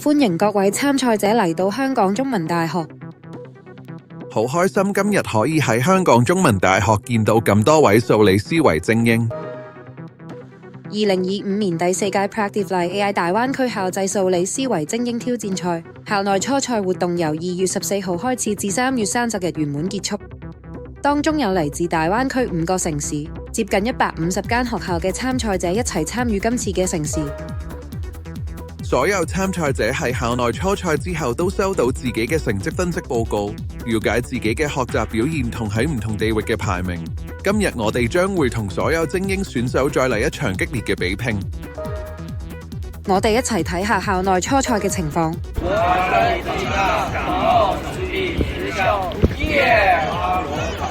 歡迎各位參賽者嚟到香港中文大學。好開心今日可以喺香港中文大學見到咁多位數理思維精英。2025年第4屆 Practive-Like AI 大灣區校際數理思維精英挑戰賽校內初賽活動由2月14號開始至3月30日圓滿結束。當中有嚟自大灣區5個城市，接近150間學校嘅參賽者一齊參與今次嘅盛事。所有參賽者喺校內初賽之後都收到自己嘅成績分析報告，了解自己嘅學習表現同喺唔同地域嘅排名。今日我哋將會同所有精英選手再嚟一場激烈嘅比拼。我哋一齊睇下校內初賽嘅情況。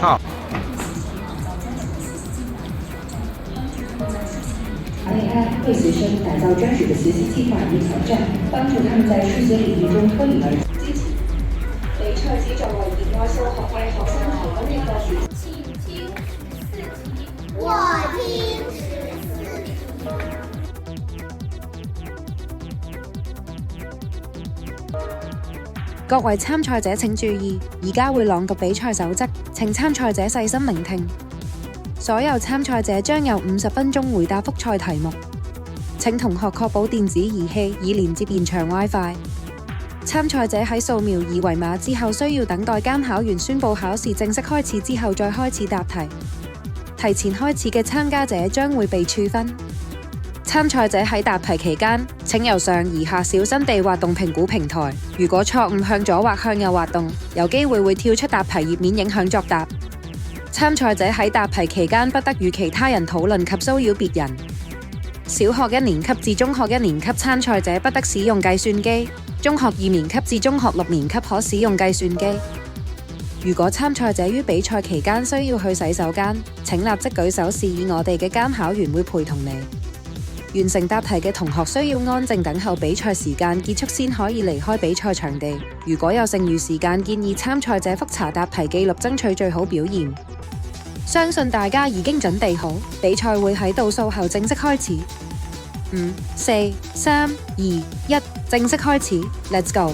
好。AI 为学生打造专属的学习计划与挑战，幫助他們在數學領域中脫穎而出。比賽只作為熱愛數學嘅學生提供一個時。請聽14題，我聽14題。各位參賽者請注意，而家會朗讀比賽守則，請參賽者細心聆聽。所有參賽者將有50分鐘回答複賽題目。請同學確保電子儀器已連接現場 WiFi。參賽者喺掃描二維碼之後，需要等待監考員宣佈考試正式開始之後再開始答題。提前開始嘅參加者將會被處分。參賽者喺答題期間，請由上而下小心地滑動評估平台。如果錯誤向左或向右滑動，有機會跳出答題頁面，影響作答。參賽者喺答題期間不得與其他人討論及騷擾別人。小學1年級至中學1年級參賽者不得使用計算機，中學2年級至中學6年級可使用計算機。如果參賽者於比賽期間需要去洗手間，請立即舉手示意，我哋嘅監考員會陪同你。完成答題嘅同學需要安靜等候比賽時間結束先可以離開比賽場地。如果有剩餘時間，建議參賽者覆查答題記錄，爭取最好表現。相信大家已經準備好，比賽會喺倒數後正式開始。5、4、3、2、1，正式開始 ，Let's go！